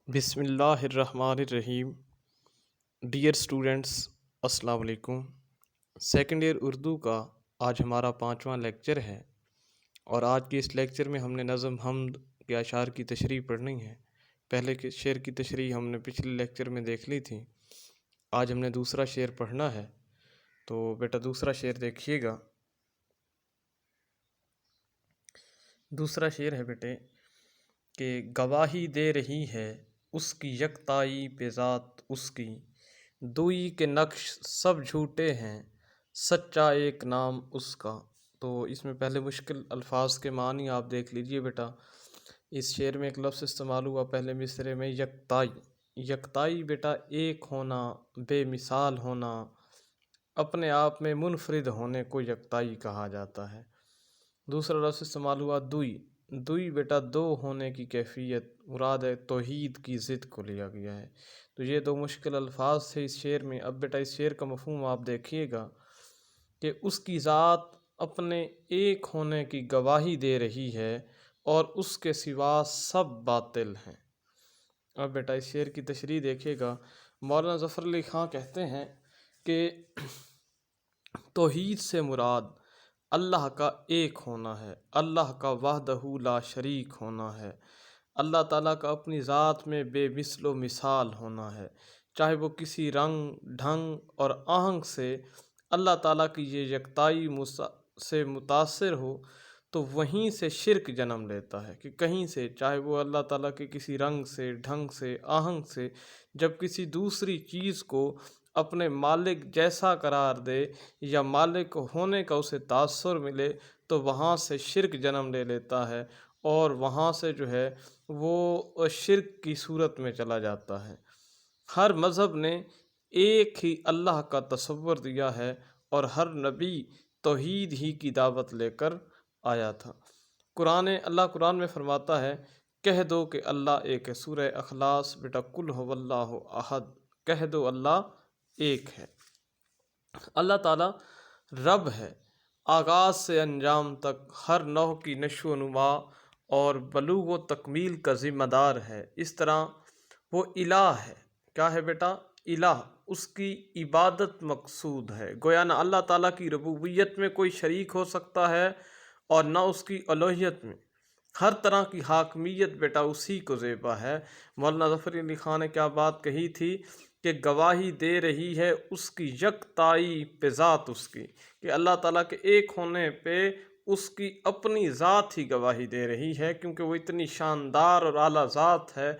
بسم اللہ الرحمن الرحیم۔ ڈیئر اسٹوڈنٹس، السلام علیکم۔ سیکنڈ ایئر اردو کا آج ہمارا 5واں لیکچر ہے، اور آج کے اس لیکچر میں ہم نے نظم حمد کے اشعار کی تشریح پڑھنی ہے۔ پہلے کے شعر کی تشریح ہم نے پچھلے لیکچر میں دیکھ لی تھی، آج ہم نے دوسرا شعر پڑھنا ہے۔ تو بیٹا دوسرا شعر دیکھیے گا۔ دوسرا شعر ہے بیٹے کہ گواہی دے رہی ہے اس کی یکتائی پہ ذات اس کی، دوئی کے نقش سب جھوٹے ہیں سچا ایک نام اس کا۔ تو اس میں پہلے مشکل الفاظ کے معنی آپ دیکھ لیجئے بیٹا۔ اس شعر میں ایک لفظ استعمال ہوا پہلے مصرعے میں، یکتائی۔ یکتائی بیٹا ایک ہونا، بے مثال ہونا، اپنے آپ میں منفرد ہونے کو یکتائی کہا جاتا ہے۔ دوسرا لفظ استعمال ہوا دوئی۔ دوئی بیٹا دو ہونے کی کیفیت، مراد ہے توحید کی ضد کو لیا گیا ہے۔ تو یہ دو مشکل الفاظ تھے اس شعر میں۔ اب بیٹا اس شعر کا مفہوم آپ دیکھیے گا کہ اس کی ذات اپنے ایک ہونے کی گواہی دے رہی ہے اور اس کے سوا سب باطل ہیں۔ اب بیٹا اس شعر کی تشریح دیکھیے گا۔ مولانا ظفر علی خاں کہتے ہیں کہ توحید سے مراد اللہ کا ایک ہونا ہے، اللہ کا وحدہ لا شریک ہونا ہے، اللہ تعالیٰ کا اپنی ذات میں بے مثل و مثال ہونا ہے۔ چاہے وہ کسی رنگ، ڈھنگ اور آہنگ سے اللہ تعالیٰ کی یہ یکتائی سے متاثر ہو تو وہیں سے شرک جنم لیتا ہے، کہ کہیں سے چاہے وہ اللہ تعالیٰ کے کسی رنگ سے، ڈھنگ سے، آہنگ سے جب کسی دوسری چیز کو اپنے مالک جیسا قرار دے یا مالک ہونے کا اسے تاثر ملے تو وہاں سے شرک جنم لے لیتا ہے، اور وہاں سے جو ہے وہ شرک کی صورت میں چلا جاتا ہے۔ ہر مذہب نے ایک ہی اللہ کا تصور دیا ہے، اور ہر نبی توحید ہی کی دعوت لے کر آیا تھا۔ اللہ قرآن میں فرماتا ہے کہہ دو کہ اللہ ایک ہے۔ سورہ اخلاص بیٹا قل هو اللہ احد، کہہ دو اللہ ایک ہے۔ اللہ تعالیٰ رب ہے، آغاز سے انجام تک ہر نوع کی نشو و نما اور بلوغ و تکمیل کا ذمہ دار ہے۔ اس طرح وہ الہ ہے۔ کیا ہے بیٹا؟ الہ۔ اس کی عبادت مقصود ہے۔ گویا نہ اللہ تعالیٰ کی ربوبیت میں کوئی شریک ہو سکتا ہے اور نہ اس کی الوہیت میں۔ ہر طرح کی حاکمیت بیٹا اسی کو زیبا ہے۔ مولانا ظفر علی خان نے کیا بات کہی تھی کہ گواہی دے رہی ہے اس کی یکتائی پہ ذات اس کی، کہ اللہ تعالیٰ کے ایک ہونے پہ اس کی اپنی ذات ہی گواہی دے رہی ہے، کیونکہ وہ اتنی شاندار اور اعلیٰ ذات ہے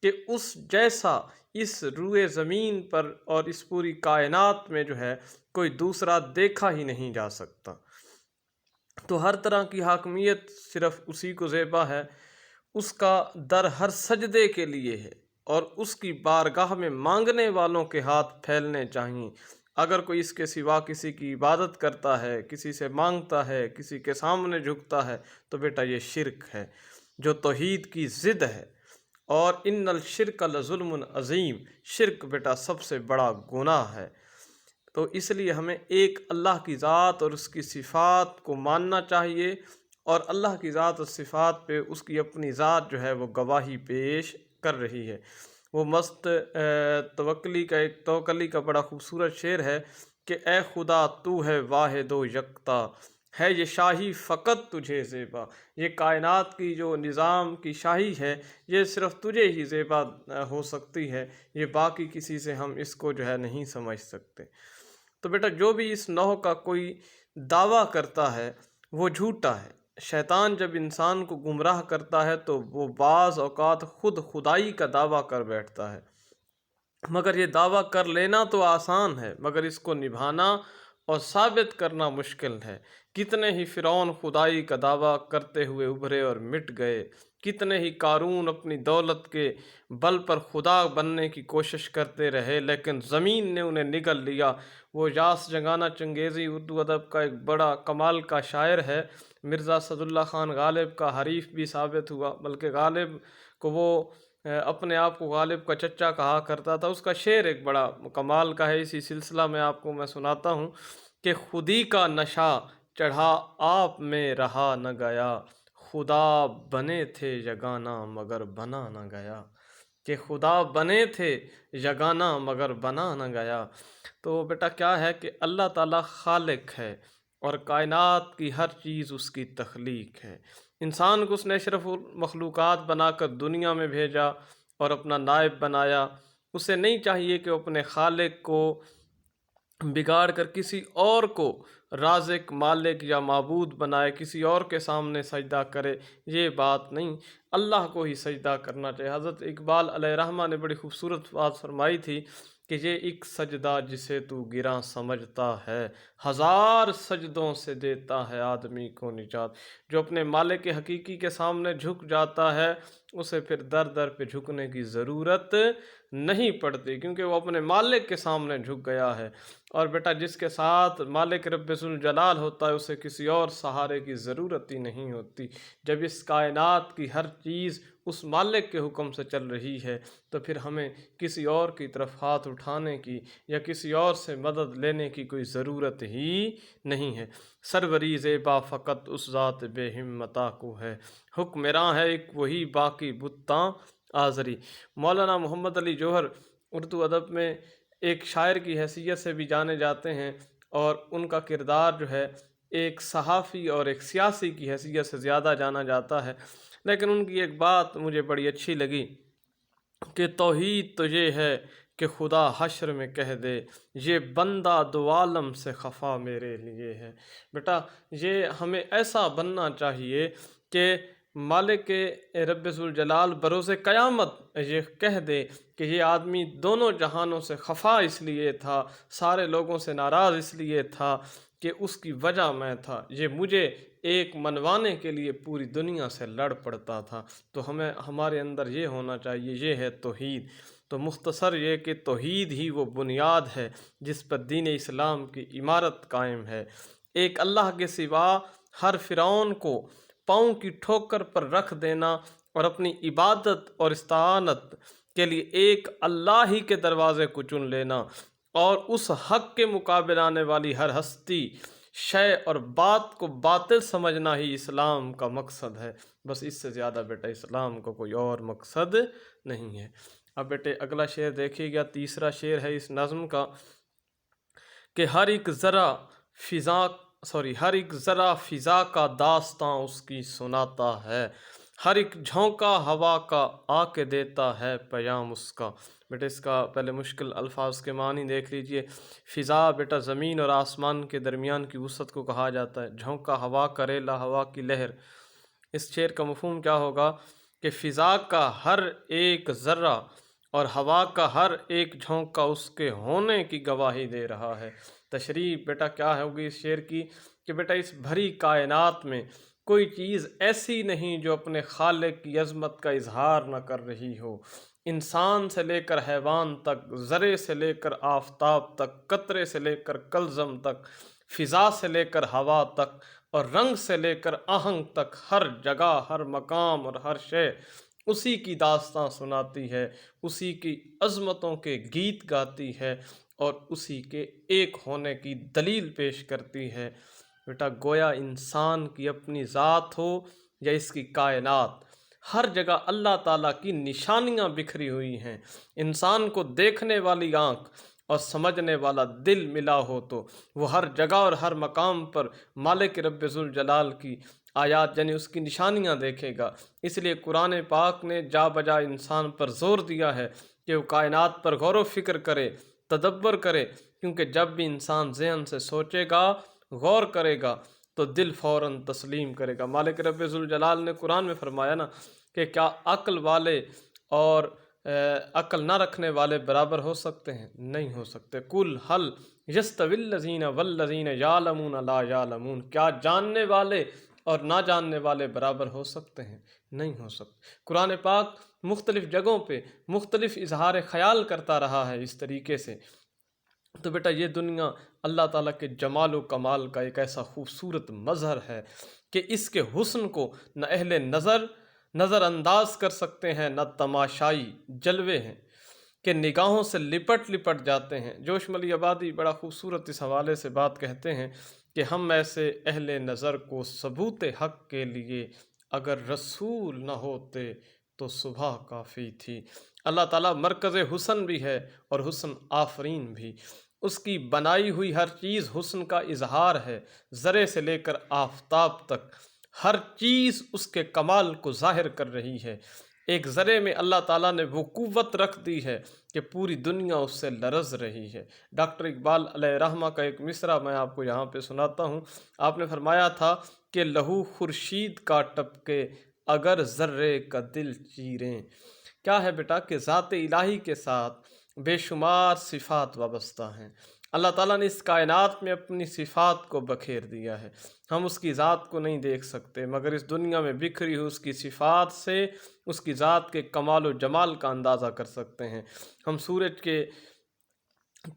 کہ اس جیسا اس روئے زمین پر اور اس پوری کائنات میں جو ہے کوئی دوسرا دیکھا ہی نہیں جا سکتا۔ تو ہر طرح کی حاکمیت صرف اسی کو زیبا ہے۔ اس کا در ہر سجدے کے لیے ہے، اور اس کی بارگاہ میں مانگنے والوں کے ہاتھ پھیلنے چاہیے۔ اگر کوئی اس کے سوا کسی کی عبادت کرتا ہے، کسی سے مانگتا ہے، کسی کے سامنے جھکتا ہے تو بیٹا یہ شرک ہے جو توحید کی ضد ہے۔ اور ان الشرک لظلم عظیم، شرک بیٹا سب سے بڑا گناہ ہے۔ تو اس لیے ہمیں ایک اللہ کی ذات اور اس کی صفات کو ماننا چاہیے، اور اللہ کی ذات اور صفات پہ اس کی اپنی ذات جو ہے وہ گواہی پیش کر رہی ہے۔ وہ مست توکلی کا بڑا خوبصورت شعر ہے کہ اے خدا تو ہے واحد و یکتا، ہے یہ شاہی فقط تجھے زیبا۔ یہ کائنات کی جو نظام کی شاہی ہے یہ صرف تجھے ہی زیبا ہو سکتی ہے، یہ باقی کسی سے ہم اس کو جو ہے نہیں سمجھ سکتے۔ تو بیٹا جو بھی اس نوع کا کوئی دعویٰ کرتا ہے وہ جھوٹا ہے۔ شیطان جب انسان کو گمراہ کرتا ہے تو وہ بعض اوقات خود خدائی کا دعویٰ کر بیٹھتا ہے، مگر یہ دعویٰ کر لینا تو آسان ہے، مگر اس کو نبھانا اور ثابت کرنا مشکل ہے۔ کتنے ہی فرعون خدائی کا دعویٰ کرتے ہوئے ابھرے اور مٹ گئے، کتنے ہی قارون اپنی دولت کے بل پر خدا بننے کی کوشش کرتے رہے لیکن زمین نے انہیں نگل لیا۔ وہ یاس جنگانہ چنگیزی اردو ادب کا ایک بڑا کمال کا شاعر ہے، مرزا اسد اللہ خان غالب کا حریف بھی ثابت ہوا، بلکہ غالب کو وہ اپنے آپ کو غالب کا چچا کہا کرتا تھا۔ اس کا شعر ایک بڑا کمال کا ہے، اسی سلسلہ میں آپ کو میں سناتا ہوں کہ خودی کا نشہ چڑھا آپ میں رہا نہ گیا، خدا بنے تھے یگانہ مگر بنا نہ گیا۔ کہ خدا بنے تھے یگانہ مگر بنا نہ گیا۔ تو بیٹا کیا ہے کہ اللہ تعالیٰ خالق ہے اور کائنات کی ہر چیز اس کی تخلیق ہے۔ انسان کو اس نے اشرف المخلوقات بنا کر دنیا میں بھیجا اور اپنا نائب بنایا۔ اسے نہیں چاہیے کہ وہ اپنے خالق کو بگاڑ کر کسی اور کو رازق، مالک یا معبود بنائے، کسی اور کے سامنے سجدہ کرے، یہ بات نہیں، اللہ کو ہی سجدہ کرنا چاہیے۔ حضرت اقبال علیہ رحمہ نے بڑی خوبصورت بات فرمائی تھی کہ یہ ایک سجدہ جسے تو گراں سمجھتا ہے، ہزار سجدوں سے دیتا ہے آدمی کو نجات۔ جو اپنے مالک حقیقی کے سامنے جھک جاتا ہے اسے پھر در در پہ جھکنے کی ضرورت نہیں پڑتی، کیونکہ وہ اپنے مالک کے سامنے جھک گیا ہے۔ اور بیٹا جس کے ساتھ مالک رب ذوالجلال ہوتا ہے اسے کسی اور سہارے کی ضرورت ہی نہیں ہوتی۔ جب اس کائنات کی ہر چیز اس مالک کے حکم سے چل رہی ہے تو پھر ہمیں کسی اور کی طرف ہاتھ اٹھانے کی یا کسی اور سے مدد لینے کی کوئی ضرورت ہی نہیں ہے۔ سروری زیبا فقط اس ذات بے ہمتا کو ہے، حکمراں ہے ایک وہی باقی بتاں آزری۔ مولانا محمد علی جوہر اردو ادب میں ایک شاعر کی حیثیت سے بھی جانے جاتے ہیں، اور ان کا کردار جو ہے ایک صحافی اور ایک سیاسی کی حیثیت سے زیادہ جانا جاتا ہے، لیکن ان کی ایک بات مجھے بڑی اچھی لگی کہ توحید تو یہ ہے کہ خدا حشر میں کہہ دے یہ بندہ دو عالم سے خفا میرے لیے ہے۔ بیٹا یہ ہمیں ایسا بننا چاہیے کہ مالک رب ذوالجلال بروز قیامت یہ کہہ دے کہ یہ آدمی دونوں جہانوں سے خفا اس لیے تھا، سارے لوگوں سے ناراض اس لیے تھا کہ اس کی وجہ میں تھا، یہ مجھے ایک منوانے کے لیے پوری دنیا سے لڑ پڑتا تھا۔ تو ہمارے اندر یہ ہونا چاہیے، یہ ہے توحید۔ تو مختصر یہ کہ توحید ہی وہ بنیاد ہے جس پر دین اسلام کی عمارت قائم ہے۔ ایک اللہ کے سوا ہر فرعون کو پاؤں کی ٹھوکر پر رکھ دینا اور اپنی عبادت اور استعانت کے لیے ایک اللہ ہی کے دروازے کو چن لینا، اور اس حق کے مقابل آنے والی ہر ہستی، شے اور بات کو باطل سمجھنا ہی اسلام کا مقصد ہے۔ بس اس سے زیادہ بیٹا اسلام کو کوئی اور مقصد نہیں ہے۔ اب بیٹے اگلا شعر دیکھیے گا، تیسرا شعر ہے اس نظم کا کہ ہر ایک ذرا فضا کا داستاں اس کی سناتا ہے، ہر ایک جھونکا ہوا کا آ کے دیتا ہے پیام اس کا۔ بیٹا اس کا پہلے مشکل الفاظ کے معنی دیکھ لیجئے۔ فضا بیٹا زمین اور آسمان کے درمیان کی وسعت کو کہا جاتا ہے۔ جھونکا ہوا کا ریلا، ہوا کی لہر۔ اس شعر کا مفہوم کیا ہوگا کہ فضا کا ہر ایک ذرہ اور ہوا کا ہر ایک جھونکا اس کے ہونے کی گواہی دے رہا ہے۔ تشریح بیٹا کیا ہوگی اس شعر کی کہ بیٹا اس بھری کائنات میں کوئی چیز ایسی نہیں جو اپنے خالق کی عظمت کا اظہار نہ کر رہی ہو۔ انسان سے لے کر حیوان تک، ذرے سے لے کر آفتاب تک، قطرے سے لے کر کلزم تک، فضا سے لے کر ہوا تک، اور رنگ سے لے کر آہنگ تک، ہر جگہ، ہر مقام اور ہر شے اسی کی داستاں سناتی ہے، اسی کی عظمتوں کے گیت گاتی ہے، اور اسی کے ایک ہونے کی دلیل پیش کرتی ہے۔ بیٹا گویا انسان کی اپنی ذات ہو یا اس کی کائنات، ہر جگہ اللہ تعالیٰ کی نشانیاں بکھری ہوئی ہیں۔ انسان کو دیکھنے والی آنکھ اور سمجھنے والا دل ملا ہو تو وہ ہر جگہ اور ہر مقام پر مالک رب ذوالجلال کی آیات یعنی اس کی نشانیاں دیکھے گا۔ اس لیے قرآن پاک نے جا بجا انسان پر زور دیا ہے کہ وہ کائنات پر غور و فکر کرے، تدبر کرے، کیونکہ جب بھی انسان ذہن سے سوچے گا، غور کرے گا تو دل فوراً تسلیم کرے گا۔ مالک رب ذوالجلال نے قرآن میں فرمایا نا کہ کیا عقل والے اور عقل نہ رکھنے والے برابر ہو سکتے ہیں؟ نہیں ہو سکتے۔ قل هل یستوی الذین والذین یعلمون لا یعلمون، کیا جاننے والے اور نہ جاننے والے برابر ہو سکتے ہیں؟ نہیں ہو سکتے۔ قرآن پاک مختلف جگہوں پہ مختلف اظہار خیال کرتا رہا ہے اس طریقے سے۔ تو بیٹا یہ دنیا اللہ تعالیٰ کے جمال و کمال کا ایک ایسا خوبصورت مظہر ہے کہ اس کے حسن کو نہ اہل نظر انداز کر سکتے ہیں، نہ تماشائی جلوے ہیں کہ نگاہوں سے لپٹ جاتے ہیں۔ جوش ملی آبادی بڑا خوبصورت اس حوالے سے بات کہتے ہیں کہ ہم ایسے اہل نظر کو ثبوت حق کے لیے اگر رسول نہ ہوتے تو صبح کافی تھی۔ اللہ تعالیٰ مرکز حسن بھی ہے اور حسن آفرین بھی۔ اس کی بنائی ہوئی ہر چیز حسن کا اظہار ہے، ذرے سے لے کر آفتاب تک ہر چیز اس کے کمال کو ظاہر کر رہی ہے۔ ایک ذرے میں اللہ تعالیٰ نے وہ قوت رکھ دی ہے کہ پوری دنیا اس سے لرز رہی ہے۔ ڈاکٹر اقبال علیہ رحمہ کا ایک مصرع میں آپ کو یہاں پہ سناتا ہوں۔ آپ نے فرمایا تھا کہ لہو خورشید کا ٹپکے اگر ذرے کا دل چیریں۔ کیا ہے بیٹا کہ ذات الہی کے ساتھ بے شمار صفات وابستہ ہیں۔ اللہ تعالیٰ نے اس کائنات میں اپنی صفات کو بکھیر دیا ہے۔ ہم اس کی ذات کو نہیں دیکھ سکتے، مگر اس دنیا میں بکھری ہوئی اس کی صفات سے اس کی ذات کے کمال و جمال کا اندازہ کر سکتے ہیں۔ ہم سورج کے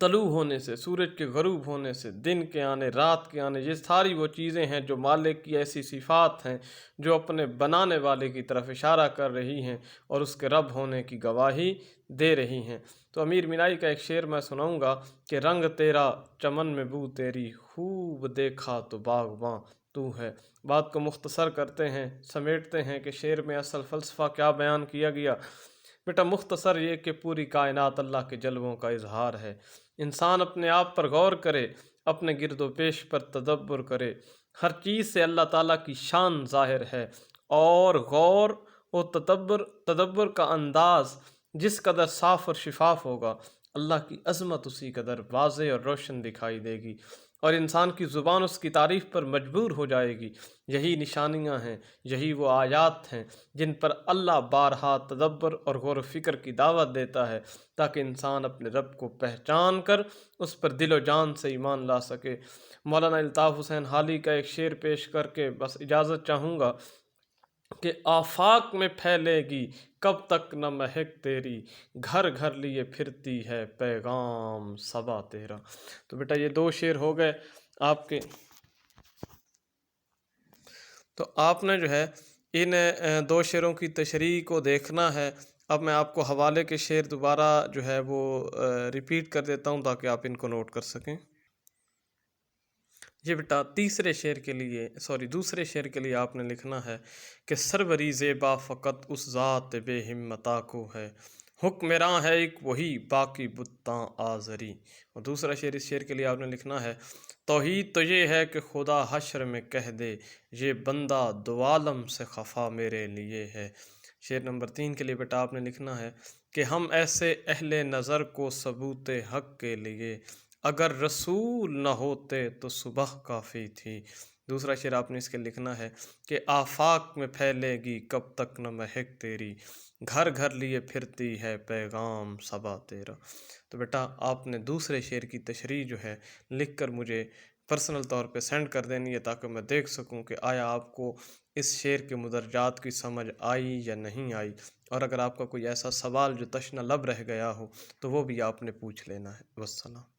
طلوع ہونے سے، سورج کے غروب ہونے سے، دن کے آنے، رات کے آنے، یہ ساری وہ چیزیں ہیں جو مالک کی ایسی صفات ہیں جو اپنے بنانے والے کی طرف اشارہ کر رہی ہیں اور اس کے رب ہونے کی گواہی دے رہی ہیں۔ تو امیر مینائی کا ایک شعر میں سناؤں گا کہ رنگ تیرا چمن میں بو تیری، خوب دیکھا تو باغباں تو ہے۔ بات کو مختصر کرتے ہیں، سمیٹتے ہیں کہ شعر میں اصل فلسفہ کیا بیان کیا گیا۔ بیٹا مختصر یہ کہ پوری کائنات اللہ کے جلووں کا اظہار ہے۔ انسان اپنے آپ پر غور کرے، اپنے گرد و پیش پر تدبر کرے، ہر چیز سے اللہ تعالیٰ کی شان ظاہر ہے، اور غور و تدبر کا انداز جس قدر صاف اور شفاف ہوگا، اللہ کی عظمت اسی قدر واضح اور روشن دکھائی دے گی، اور انسان کی زبان اس کی تعریف پر مجبور ہو جائے گی۔ یہی نشانیاں ہیں، یہی وہ آیات ہیں جن پر اللہ بارہا تدبر اور غور و فکر کی دعوت دیتا ہے، تاکہ انسان اپنے رب کو پہچان کر اس پر دل و جان سے ایمان لا سکے۔ مولانا الطاف حسین حالی کا ایک شعر پیش کر کے بس اجازت چاہوں گا کہ آفاق میں پھیلے گی کب تک نہ مہک تیری، گھر گھر لیے پھرتی ہے پیغام صبا تیرا۔ تو بیٹا یہ دو شعر ہو گئے آپ کے۔ تو آپ نے جو ہے ان دو شعروں کی تشریح کو دیکھنا ہے۔ اب میں آپ کو حوالے کے شعر دوبارہ جو ہے وہ ریپیٹ کر دیتا ہوں تاکہ آپ ان کو نوٹ کر سکیں۔ یہ بیٹا دوسرے شعر کے لیے آپ نے لکھنا ہے کہ سروری زیبا فقط اس ذات بے ہمتا کو ہے، حکمراں ہے ایک وہی باقی بتاں آزری۔ اور دوسرا شعر اس شعر کے لیے آپ نے لکھنا ہے توحید تو یہ ہے کہ خدا حشر میں کہہ دے یہ بندہ دو عالم سے خفا میرے لیے ہے۔ شعر نمبر 3 کے لیے بیٹا آپ نے لکھنا ہے کہ ہم ایسے اہل نظر کو ثبوت حق کے لیے، اگر رسول نہ ہوتے تو صبح کافی تھی۔ دوسرا شعر آپ نے اس کے لکھنا ہے کہ آفاق میں پھیلے گی کب تک نہ مہک تیری، گھر گھر لیے پھرتی ہے پیغام صبا تیرا۔ تو بیٹا آپ نے دوسرے شعر کی تشریح جو ہے لکھ کر مجھے پرسنل طور پہ سینڈ کر دینی ہے، تاکہ میں دیکھ سکوں کہ آیا آپ کو اس شعر کے مدرجات کی سمجھ آئی یا نہیں آئی، اور اگر آپ کا کوئی ایسا سوال جو تشنہ لب رہ گیا ہو تو وہ بھی آپ نے پوچھ لینا ہے۔ والسلام۔